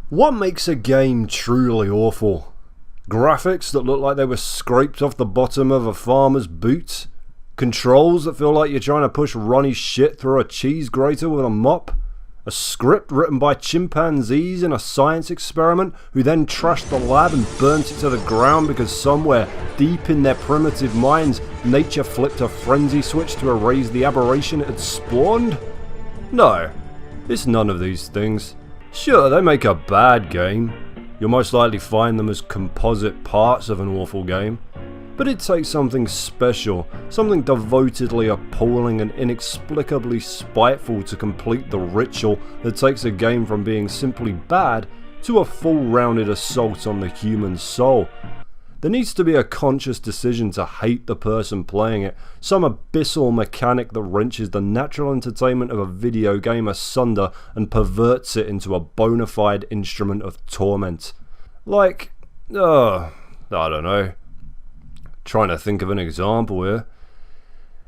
What makes a game truly awful? Graphics that look like they were scraped off the bottom of a farmer's boot? Controls that feel like you're trying to push runny shit through a cheese grater with a mop? A script written by chimpanzees in a science experiment who then trashed the lab and burnt it to the ground because somewhere deep in their primitive minds nature flipped a frenzy switch to erase the aberration it had spawned? No, it's none of these things. Sure, they make a bad game. You'll most likely find them as composite parts of an awful game. But it takes something special, something devotedly appalling and inexplicably spiteful to complete the ritual that takes a game from being simply bad to a full-rounded assault on the human soul. There needs to be a conscious decision to hate the person playing it, some abyssal mechanic that wrenches the natural entertainment of a video game asunder and perverts it into a bona fide instrument of torment. Like, I don't know. Trying to think of an example here.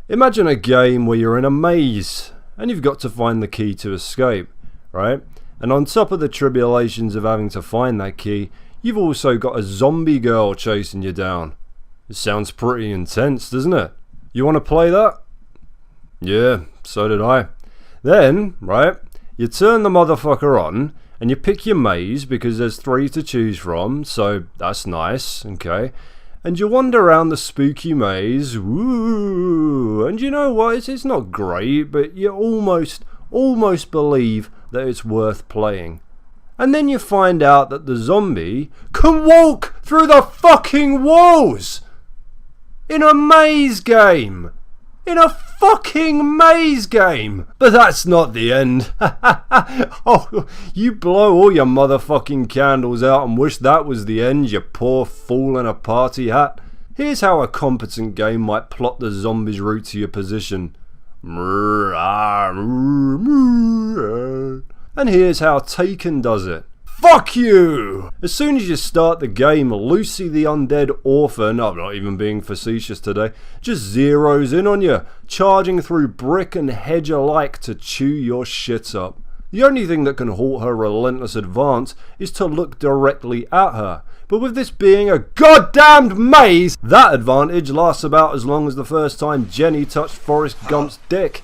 Imagine a game where you're in a maze and you've got to find the key to escape, right? And on top of the tribulations of having to find that key, you've also got a zombie girl chasing you down. It sounds pretty intense, doesn't it? You want to play that? Yeah, so did I. Then, right, you turn the motherfucker on and you pick your maze because there's 3 to choose from, so that's nice, okay? And you wander around the spooky maze, woo, and you know what, it's not great, but you almost believe that it's worth playing. And then you find out that the zombie can walk through the fucking walls! In a maze game! In a fucking maze game! But that's not the end. Oh, you blow all your motherfucking candles out and wish that was the end, you poor fool in a party hat. Here's how a competent game might plot the zombie's route to your position. And here's how Taken does it. Fuck you! As soon as you start the game, Lucy the undead orphan, I'm not even being facetious today, just zeroes in on you, charging through brick and hedge alike to chew your shit up. The only thing that can halt her relentless advance is to look directly at her. But with this being a goddamned maze, that advantage lasts about as long as the first time Jenny touched Forrest Gump's dick.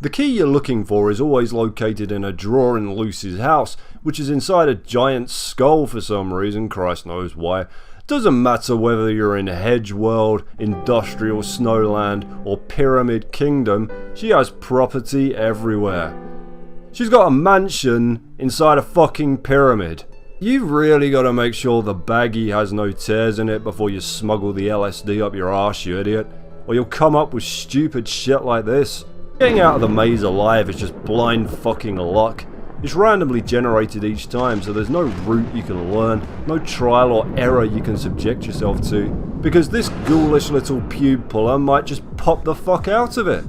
The key you're looking for is always located in a drawer in Lucy's house, which is inside a giant skull for some reason, Christ knows why. Doesn't matter whether you're in Hedge World, Industrial Snowland, or Pyramid Kingdom, she has property everywhere. She's got a mansion inside a fucking pyramid. You've really got to make sure the baggie has no tears in it before you smuggle the LSD up your arse, you idiot, or you'll come up with stupid shit like this. Getting out of the maze alive is just blind fucking luck. It's randomly generated each time, so there's no route you can learn, no trial or error you can subject yourself to, because this ghoulish little pube puller might just pop the fuck out of it.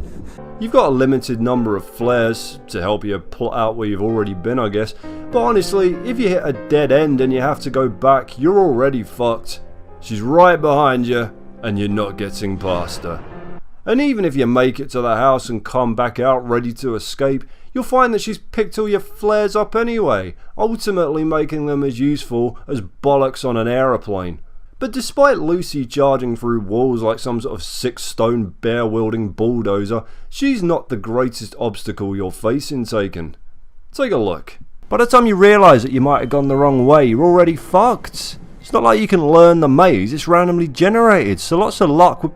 You've got a limited number of flares to help you plot out where you've already been, I guess, but honestly, if you hit a dead end and you have to go back, you're already fucked. She's right behind you, and you're not getting past her. And even if you make it to the house and come back out ready to escape, you'll find that she's picked all your flares up anyway, ultimately making them as useful as bollocks on an aeroplane. But despite Lucy charging through walls like some sort of 6-stone bear-wielding bulldozer, she's not the greatest obstacle you're facing, Taken. Take a look. By the time you realise that you might have gone the wrong way, you're already fucked. It's not like you can learn the maze, it's randomly generated, so lots of luck with...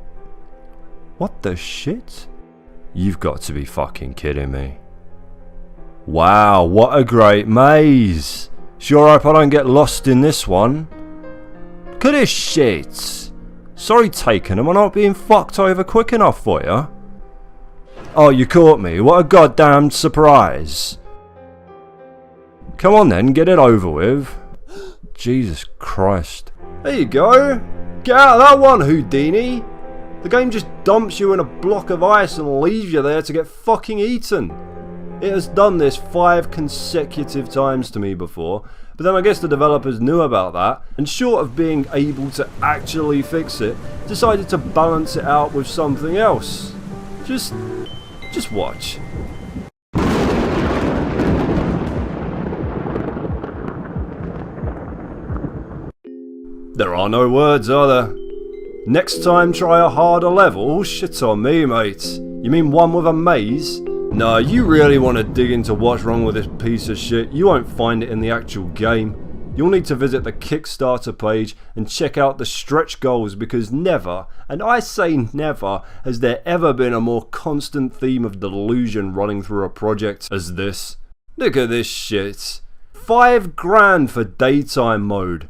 What the shit? You've got to be fucking kidding me. Wow, what a great maze. Sure hope I don't get lost in this one. Look at this shit. Sorry Taken, am I not being fucked over quick enough for you? Oh, you caught me. What a goddamn surprise. Come on then, get it over with. Jesus Christ. There you go. Get out of that one, Houdini. The game just dumps you in a block of ice and leaves you there to get fucking eaten. It has done this 5 consecutive times to me before, but then I guess the developers knew about that, and short of being able to actually fix it, decided to balance it out with something else. Just watch. There are no words, are there? Next time try a harder level? Shit on me, mate. You mean one with a maze? No, you really want to dig into what's wrong with this piece of shit, you won't find it in the actual game. You'll need to visit the Kickstarter page and check out the stretch goals, because never, and I say never, has there ever been a more constant theme of delusion running through a project as this. Look at this shit. $5,000 for daytime mode.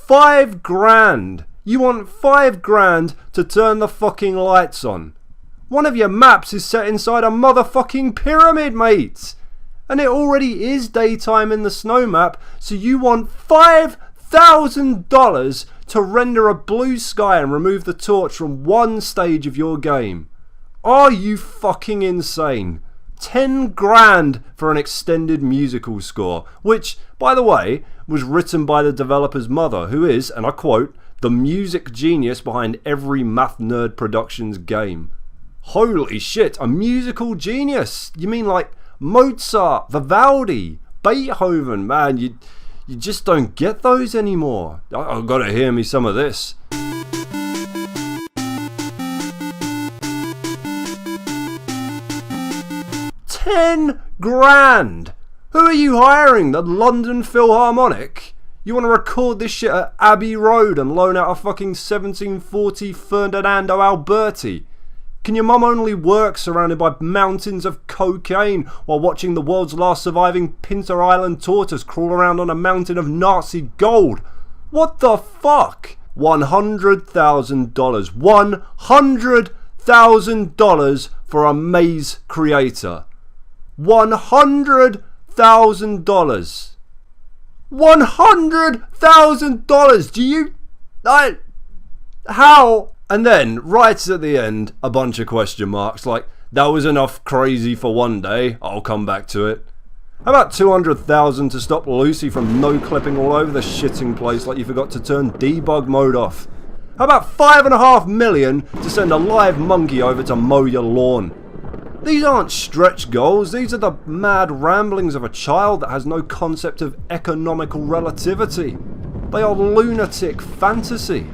$5,000! You want $5,000 to turn the fucking lights on. One of your maps is set inside a motherfucking pyramid, mate! And it already is daytime in the snow map, so you want $5,000 to render a blue sky and remove the torch from one stage of your game. Are you fucking insane? $10,000 for an extended musical score, which, by the way, was written by the developer's mother, who is, and I quote, the music genius behind every Math Nerd Productions game. Holy shit, a musical genius? You mean like Mozart, Vivaldi, Beethoven? Man, you just don't get those anymore. I've got to hear me some of this. $10,000! Who are you hiring? The London Philharmonic? You want to record this shit at Abbey Road and loan out a fucking 1740 Ferdinando Alberti? Can your mum only work surrounded by mountains of cocaine while watching the world's last surviving Pinta Island tortoise crawl around on a mountain of Nazi gold? What the fuck? $100,000. $100,000 for a maze creator. $100,000. $100,000! Do you... how? And then, right at the end, a bunch of question marks, like, that was enough crazy for one day, I'll come back to it. How about $200,000 to stop Lucy from no-clipping all over the shitting place like you forgot to turn debug mode off? How about $5.5 million to send a live monkey over to mow your lawn? These aren't stretch goals, these are the mad ramblings of a child that has no concept of economical relativity. They are lunatic fantasy.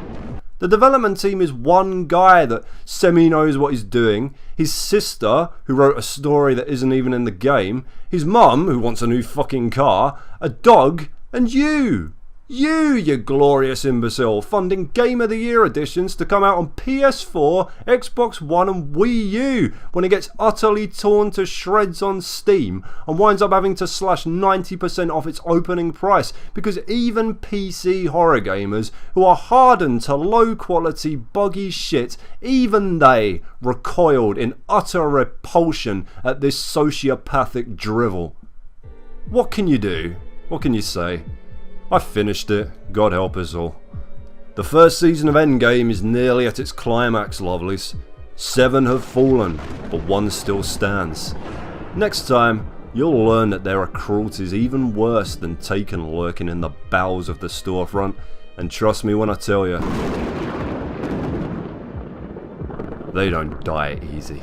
The development team is one guy that semi-knows what he's doing, his sister, who wrote a story that isn't even in the game, his mum, who wants a new fucking car, a dog, and you! You glorious imbecile, funding Game of the Year editions to come out on PS4, Xbox One and Wii U when it gets utterly torn to shreds on Steam and winds up having to slash 90% off its opening price because even PC horror gamers who are hardened to low quality buggy shit, even they recoiled in utter repulsion at this sociopathic drivel. What can you do? What can you say? I finished it, God help us all. The first season of Endgame is nearly at its climax, lovelies. 7 have fallen, but 1 still stands. Next time, you'll learn that there are cruelties even worse than Taken lurking in the bowels of the storefront, and trust me when I tell you, they don't die easy.